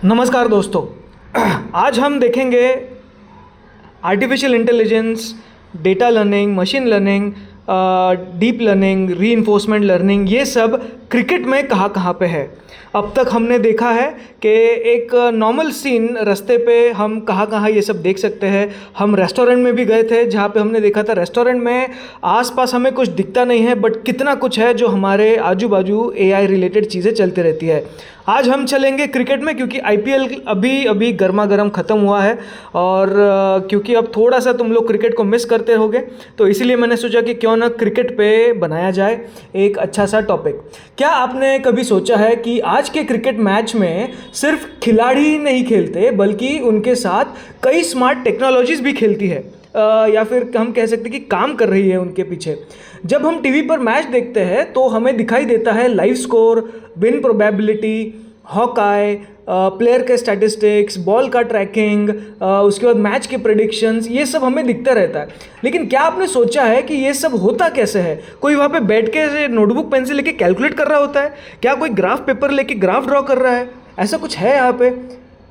नमस्कार दोस्तों। आज हम देखेंगे artificial intelligence, data learning, machine learning, deep learning, reinforcement learning, ये सब क्रिकेट में कहाँ कहाँ पे है। अब तक हमने देखा है कि एक नॉर्मल सीन रास्ते पे हम कहाँ कहाँ ये सब देख सकते हैं। हम रेस्टोरेंट में भी गए थे जहाँ पे हमने देखा था रेस्टोरेंट में आसपास हमें कुछ दिखता नहीं है, बट कितना कुछ है जो हमारे आजू बाजू एआई रिलेटेड चीज़ें चलती रहती है। आज हम चलेंगे क्रिकेट में क्योंकि आईपीएल अभी गर्मा गर्म ख़त्म हुआ है और क्योंकि अब थोड़ा सा तुम लोग क्रिकेट को मिस करते रहोगे, तो इसीलिए मैंने सोचा कि क्यों ना क्रिकेट पे बनाया जाए एक अच्छा सा टॉपिक। क्या आपने कभी सोचा है कि आज के क्रिकेट मैच में सिर्फ खिलाड़ी ही नहीं खेलते बल्कि उनके साथ कई स्मार्ट टेक्नोलॉजीज भी खेलती है, या फिर हम कह सकते हैं कि काम कर रही है उनके पीछे। जब हम टीवी पर मैच देखते हैं तो हमें दिखाई देता है live score, win probability, Hawkeye, player के स्टैटिस्टिक्स, बॉल का ट्रैकिंग, उसके बाद मैच के प्रेडिक्शंस, ये सब हमें दिखता रहता है। लेकिन क्या आपने सोचा है कि ये सब होता कैसे है? कोई वहाँ पे बैठ के नोटबुक पेंसिल लेके कैलकुलेट कर रहा होता है? क्या कोई ग्राफ पेपर लेके ग्राफ ड्रॉ कर रहा है? ऐसा कुछ है यहाँ पे?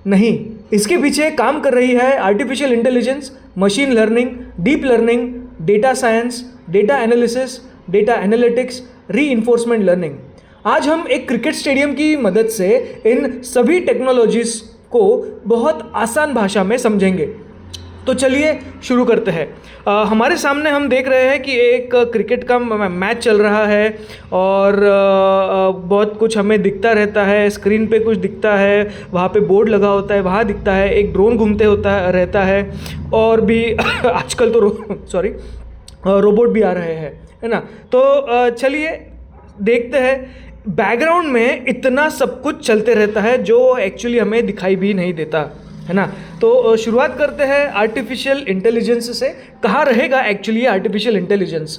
नहीं। इसके पीछे काम कर रही है artificial intelligence, machine learning, deep learning, data science, data analysis, data analytics, reinforcement learning. आज हम एक क्रिकेट स्टेडियम की मदद से इन सभी टेक्नोलॉजीज को बहुत आसान भाषा में समझेंगे। तो चलिए शुरू करते हैं। हमारे सामने हम देख रहे हैं कि एक क्रिकेट का मैच चल रहा है और बहुत कुछ हमें दिखता रहता है। स्क्रीन पे कुछ दिखता है, वहाँ पे बोर्ड लगा होता है, वहाँ दिखता है, एक ड्रोन घूमते होता रहता है और भी आजकल तो रोबोट भी आ रहे हैं, है ना। तो चलिए देखते हैं। बैकग्राउंड में इतना सब कुछ चलते रहता है जो एक्चुअली हमें दिखाई भी नहीं देता, है ना। तो शुरुआत करते हैं आर्टिफिशियल इंटेलिजेंस से। कहाँ रहेगा एक्चुअली आर्टिफिशियल इंटेलिजेंस?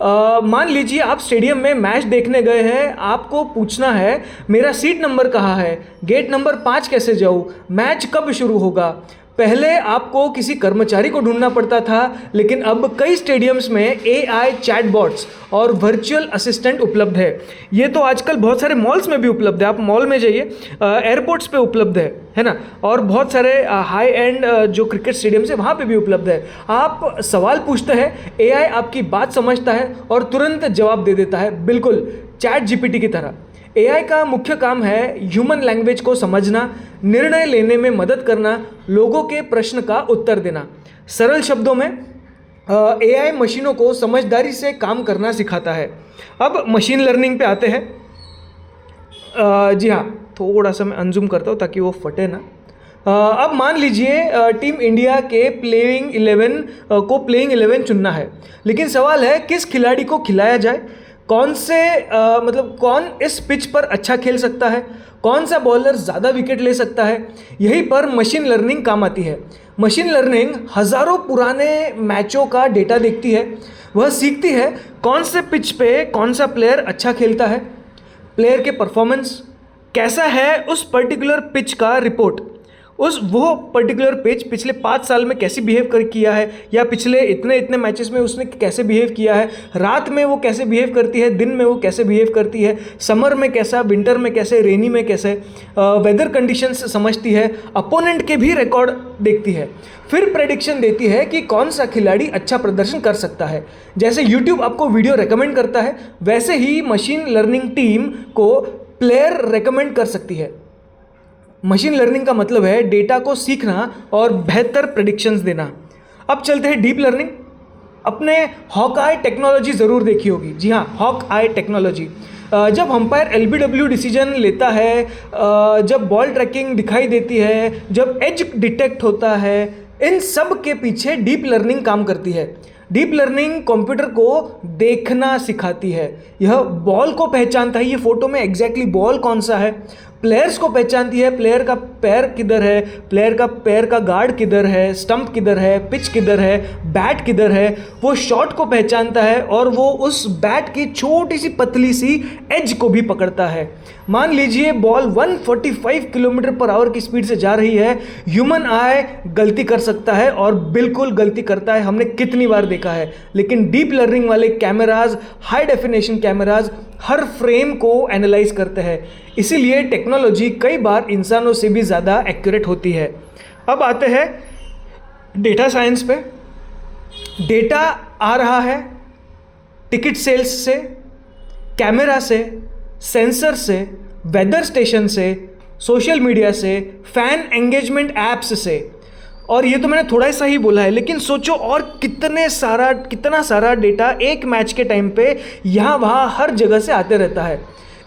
मान लीजिए आप स्टेडियम में मैच देखने गए हैं, आपको पूछना है मेरा सीट नंबर कहाँ है, गेट नंबर 5 कैसे जाऊँ, मैच कब शुरू होगा। पहले आपको किसी कर्मचारी को ढूंढना पड़ता था, लेकिन अब कई स्टेडियम्स में एआई चैटबॉट्स और वर्चुअल असिस्टेंट उपलब्ध है। ये तो आजकल बहुत सारे मॉल्स में भी उपलब्ध है। आप मॉल में जाइए, एयरपोर्ट्स पे उपलब्ध है ना। और बहुत सारे हाई एंड जो क्रिकेट स्टेडियम्स है वहाँ पे भी उपलब्ध है। आप सवाल पूछते हैं, एआई आपकी बात समझता है और तुरंत जवाब दे देता है, बिल्कुल चैट जीपीटी की तरह। एआई का मुख्य काम है ह्यूमन लैंग्वेज को समझना, निर्णय लेने में मदद करना, लोगों के प्रश्न का उत्तर देना। सरल शब्दों में एआई मशीनों को समझदारी से काम करना सिखाता है। अब मशीन लर्निंग पे आते हैं। जी हाँ, थोड़ा सा मैं अनजूम करता हूँ ताकि वो फटे ना। अब मान लीजिए टीम इंडिया के प्लेइंग 11 चुनना है, लेकिन सवाल है किस खिलाड़ी को खिलाया जाए, कौन इस पिच पर अच्छा खेल सकता है, कौन सा बॉलर ज़्यादा विकेट ले सकता है। यहीं पर मशीन लर्निंग काम आती है। मशीन लर्निंग हज़ारों पुराने मैचों का डेटा देखती है। वह सीखती है कौन से पिच पे कौन सा प्लेयर अच्छा खेलता है, प्लेयर के परफॉर्मेंस कैसा है, उस पर्टिकुलर पिच का रिपोर्ट, वो पर्टिकुलर पिच पिछले 5 साल में कैसे बिहेव किया है, या पिछले इतने मैचेस में उसने कैसे बिहेव किया है, रात में वो कैसे बिहेव करती है, दिन में वो कैसे बिहेव करती है, समर में कैसा, विंटर में कैसे, रेनी में कैसे, वेदर कंडीशंस समझती है, अपोनेंट के भी रिकॉर्ड देखती है, फिर प्रेडिक्शन देती है कि कौन सा खिलाड़ी अच्छा प्रदर्शन कर सकता है। जैसे यूट्यूब आपको वीडियो रेकमेंड करता है, वैसे ही मशीन लर्निंग टीम को प्लेयर रेकमेंड कर सकती है। मशीन लर्निंग का मतलब है डेटा को सीखना और बेहतर प्रेडिक्शंस देना। अब चलते हैं डीप लर्निंग। अपने हॉकआई टेक्नोलॉजी ज़रूर देखी होगी। जी हाँ, हॉकआई टेक्नोलॉजी। जब अंपायर एलबीडब्ल्यू डिसीजन लेता है, जब बॉल ट्रैकिंग दिखाई देती है, जब एज डिटेक्ट होता है, इन सब के पीछे डीप लर्निंग काम करती है। डीप लर्निंग कंप्यूटर को देखना सिखाती है। यह बॉल को पहचानता है, ये फोटो में एग्जैक्टली बॉल कौन सा है। प्लेयर्स को पहचानती है, प्लेयर का पैर किधर है, प्लेयर का पैर का गार्ड किधर है, स्टंप किधर है, पिच किधर है, बैट किधर है। वो शॉट को पहचानता है और वो उस बैट की छोटी सी पतली सी एज को भी पकड़ता है। मान लीजिए बॉल 145 किलोमीटर पर आवर की स्पीड से जा रही है। ह्यूमन आई गलती कर सकता है और बिल्कुल गलती करता है, हमने कितनी बार देखा है। लेकिन डीप लर्निंग वाले कैमराज, हाई डेफिनेशन कैमराज हर फ्रेम को एनालाइज करते हैं। इसीलिए टेक्नोलॉजी कई बार इंसानों से भी ज़्यादा एक्यूरेट होती है। अब आते हैं डेटा साइंस पे। डेटा आ रहा है टिकट सेल्स से, कैमरा से, सेंसर से, वेदर स्टेशन से, सोशल मीडिया से, फैन एंगेजमेंट ऐप्स से। और ये तो मैंने थोड़ा सा ही बोला है, लेकिन सोचो और कितना सारा डेटा एक मैच के टाइम पे यहाँ वहाँ हर जगह से आते रहता है।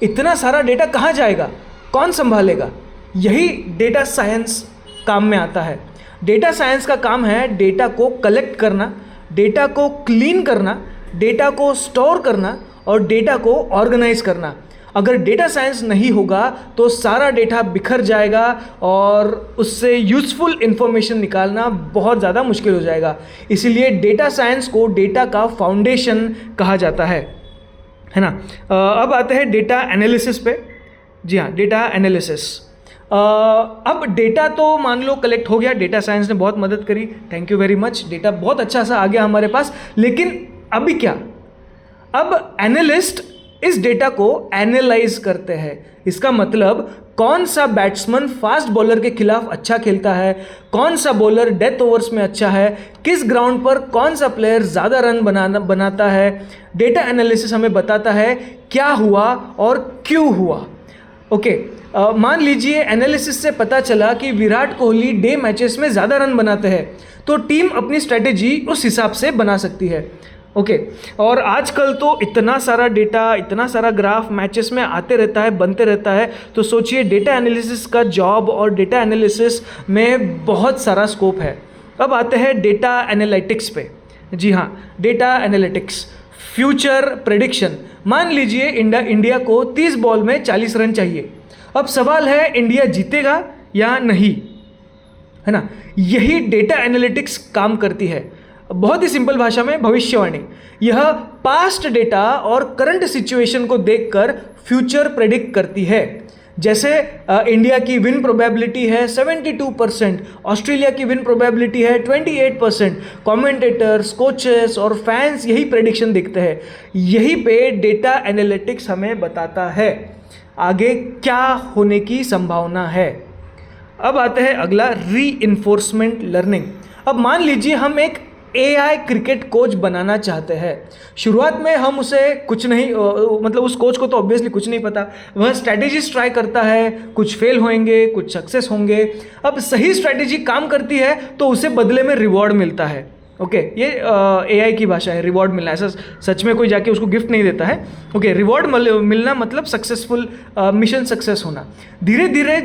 इतना सारा डेटा कहाँ जाएगा, कौन संभालेगा? यही डेटा साइंस काम में आता है। डेटा साइंस का काम है डेटा को कलेक्ट करना, डेटा को क्लीन करना, डेटा को स्टोर करना और डेटा को ऑर्गेनाइज करना। अगर डेटा साइंस नहीं होगा तो सारा डेटा बिखर जाएगा और उससे यूज़फुल इन्फॉर्मेशन निकालना बहुत ज़्यादा मुश्किल हो जाएगा। इसीलिए डेटा साइंस को डेटा का फाउंडेशन कहा जाता है ना। अब आते हैं डेटा एनालिसिस पे। जी हाँ, डेटा एनालिसिस। अब डेटा तो मान लो कलेक्ट हो गया, डेटा साइंस ने बहुत मदद करी, thank you very much, data बहुत अच्छा सा आ गया हमारे पास। लेकिन अभी क्या? अब एनालिस्ट इस डेटा को एनालाइज करते हैं। इसका मतलब कौन सा बैट्समैन फास्ट बॉलर के खिलाफ अच्छा खेलता है, कौन सा बॉलर डेथ ओवर्स में अच्छा है, किस ग्राउंड पर कौन सा प्लेयर ज़्यादा रन बनाता है। डेटा एनालिसिस हमें बताता है क्या हुआ और क्यों हुआ। ओके, मान लीजिए एनालिसिस से पता चला कि विराट कोहली डे मैचेस में ज़्यादा रन बनाते हैं, तो टीम अपनी स्ट्रैटेजी उस हिसाब से बना सकती है। ओके, और आजकल तो इतना सारा डेटा, इतना सारा ग्राफ मैचेस में आते रहता है, बनते रहता है। तो सोचिए डेटा एनालिसिस का जॉब और डेटा एनालिसिस में बहुत सारा स्कोप है। अब आते हैं डेटा एनालिटिक्स पे। जी हाँ, डेटा एनालिटिक्स, फ्यूचर प्रेडिक्शन। मान लीजिए इंडिया को 30 बॉल में 40 रन चाहिए। अब सवाल है इंडिया जीतेगा या नहीं, है ना। यही डेटा एनालिटिक्स काम करती है। बहुत ही सिंपल भाषा में भविष्यवाणी। यह पास्ट डेटा और करंट सिचुएशन को देखकर फ्यूचर प्रेडिक्ट करती है। जैसे इंडिया की विन प्रोबेबिलिटी है 72%, ऑस्ट्रेलिया की विन प्रोबेबिलिटी है 28%। कमेंटेटर्स, कोचेस और फैंस यही प्रेडिक्शन देखते हैं। यही पे डेटा एनालिटिक्स हमें बताता है आगे क्या होने की संभावना है। अब आते हैं अगला, रीइंफोर्समेंट लर्निंग। अब मान लीजिए हम एक AI क्रिकेट कोच बनाना चाहते हैं। शुरुआत में हम उसे कुछ नहीं, मतलब उस कोच को तो ऑब्वियसली कुछ नहीं पता। वह स्ट्रैटेजीज ट्राई करता है, कुछ फेल होंगे, कुछ सक्सेस होंगे। अब सही स्ट्रैटेजी काम करती है तो उसे बदले में रिवॉर्ड मिलता है। ओके, ये AI की भाषा है, रिवॉर्ड मिलना। ऐसा सच में कोई जाके उसको गिफ्ट नहीं देता है। ओके, रिवॉर्ड मिलना मतलब सक्सेसफुल मिशन सक्सेस होना। धीरे धीरे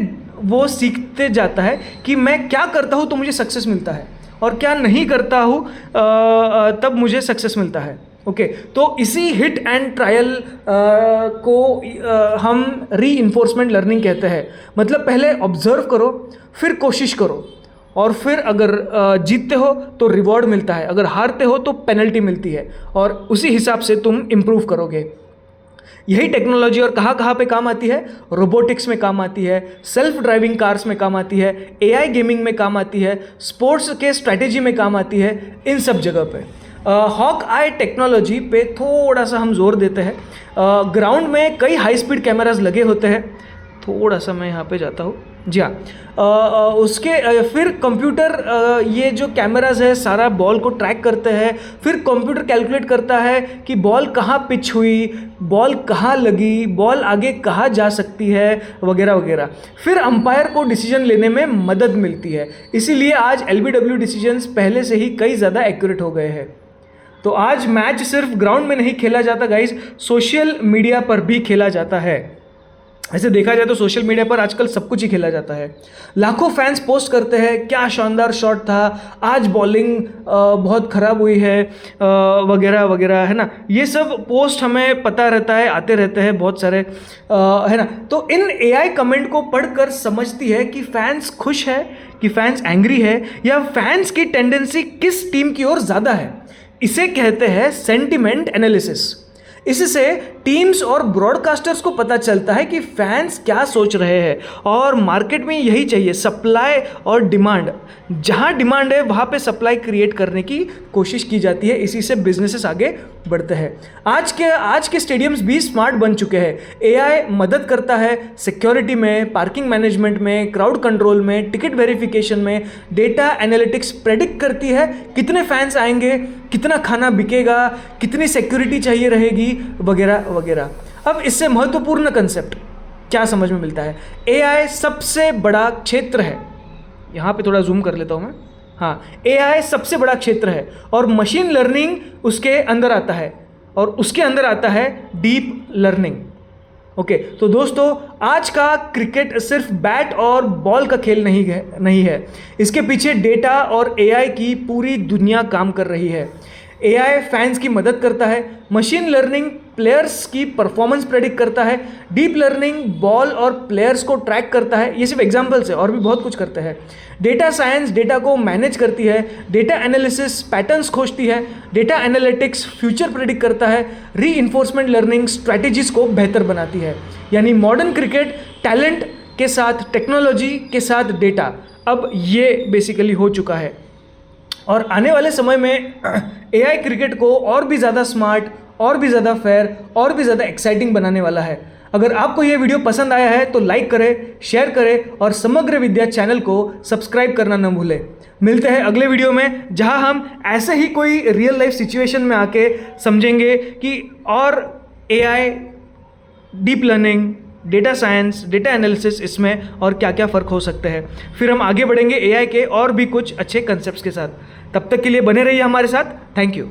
वो सीखते जाता है कि मैं क्या करता हूँ तो मुझे सक्सेस मिलता है और क्या नहीं करता हूँ तब मुझे सक्सेस मिलता है। ओके, तो इसी हिट एंड ट्रायल को हम रीइंफोर्समेंट लर्निंग कहते हैं। मतलब पहले ऑब्जर्व करो, फिर कोशिश करो, और फिर अगर जीतते हो तो रिवॉर्ड मिलता है, अगर हारते हो तो पेनल्टी मिलती है, और उसी हिसाब से तुम इम्प्रूव करोगे। यही टेक्नोलॉजी और कहाँ पे काम आती है? रोबोटिक्स में काम आती है, सेल्फ ड्राइविंग कार्स में काम आती है, AI गेमिंग में काम आती है, स्पोर्ट्स के स्ट्रैटेजी में काम आती है, इन सब जगह पे। हॉक आई टेक्नोलॉजी पे थोड़ा सा हम जोर देते हैं। ग्राउंड में कई हाई स्पीड कैमराज लगे होते हैं। थोड़ा सा मैं यहाँ पे जाता हूँ। जी हाँ, उसके फिर कंप्यूटर ये जो कैमराज है सारा बॉल को ट्रैक करते हैं। फिर कंप्यूटर कैलकुलेट करता है कि बॉल कहाँ पिच हुई, बॉल कहाँ लगी, बॉल आगे कहाँ जा सकती है, वगैरह वगैरह। फिर अंपायर को डिसीजन लेने में मदद मिलती है। इसीलिए आज LBW डिसीजंस पहले से ही कई ज़्यादा एक्यूरेट हो गए हैं। तो आज मैच सिर्फ ग्राउंड में नहीं खेला जाता गाइज, सोशल मीडिया पर भी खेला जाता है। ऐसे देखा जाए तो सोशल मीडिया पर आजकल सब कुछ ही खेला जाता है। लाखों फैंस पोस्ट करते हैं क्या शानदार शॉट था, आज बॉलिंग बहुत ख़राब हुई है, वगैरह वगैरह, है ना। ये सब पोस्ट हमें पता रहता है, आते रहते हैं बहुत सारे, है ना। तो इन AI कमेंट को पढ़कर समझती है कि फैंस खुश है, कि फैंस एंग्री है, या फैंस की टेंडेंसी किस टीम की ओर ज़्यादा है। इसे कहते हैं सेंटिमेंट एनालिसिस। इससे टीम्स और ब्रॉडकास्टर्स को पता चलता है कि फैंस क्या सोच रहे हैं, और मार्केट में यही चाहिए, सप्लाई और डिमांड। जहां डिमांड है वहां पे सप्लाई क्रिएट करने की कोशिश की जाती है, इसी से बिजनेसेस आगे बढ़ते हैं। आज के स्टेडियम्स भी स्मार्ट बन चुके हैं। एआई मदद करता है सिक्योरिटी में, पार्किंग मैनेजमेंट में, क्राउड कंट्रोल में, टिकट वेरिफिकेशन में। डेटा एनालिटिक्स प्रेडिक्ट करती है कितने फैंस आएंगे, कितना खाना बिकेगा, कितनी सिक्योरिटी चाहिए रहेगी, वगैरह वगैरह। अब इससे महत्वपूर्ण कंसेप्ट क्या समझ में मिलता है? एआई सबसे बड़ा क्षेत्र है। यहाँ पे थोड़ा जूम कर लेता हूँ मैं। हाँ, एआई सबसे बड़ा क्षेत्र है और मशीन लर्निंग उसके अंदर आता है, और उसके अंदर आता है डीप लर्निंग। ओके, तो दोस्तों आज का क्रिकेट सिर्फ बैट और बॉल का खेल नहीं है। इसके पीछे डेटा और एआई की पूरी दुनिया काम कर रही है। एआई फैंस की मदद करता है, मशीन लर्निंग प्लेयर्स की परफॉर्मेंस प्रेडिक्ट करता है, डीप लर्निंग बॉल और प्लेयर्स को ट्रैक करता है। ये सिर्फ एग्जांपल्स है, और भी बहुत कुछ करते हैं। डेटा साइंस डेटा को मैनेज करती है, डेटा एनालिसिस पैटर्न्स खोजती है, डेटा एनालिटिक्स फ्यूचर प्रेडिक्ट करता है, रीइंफोर्समेंट लर्निंग स्ट्रैटेजीज को बेहतर बनाती है। यानी मॉडर्न क्रिकेट टैलेंट के साथ, टेक्नोलॉजी के साथ डेटा, अब ये बेसिकली हो चुका है। और आने वाले समय में एआई क्रिकेट को और भी ज़्यादा स्मार्ट, और भी ज़्यादा फेयर, और भी ज़्यादा एक्साइटिंग बनाने वाला है। अगर आपको ये वीडियो पसंद आया है तो लाइक करें, शेयर करें और समग्र विद्या चैनल को सब्सक्राइब करना न भूलें। मिलते हैं अगले वीडियो में, जहां हम ऐसे ही कोई रियल लाइफ सिचुएशन में आके समझेंगे कि और AI, deep learning, data science, data analysis, इसमें और क्या क्या फ़र्क हो सकते हैं। फिर हम आगे बढ़ेंगे एआई के और भी कुछ अच्छे कंसेप्ट्स के साथ। तब तक के लिए बने रहिए हमारे साथ। Thank you.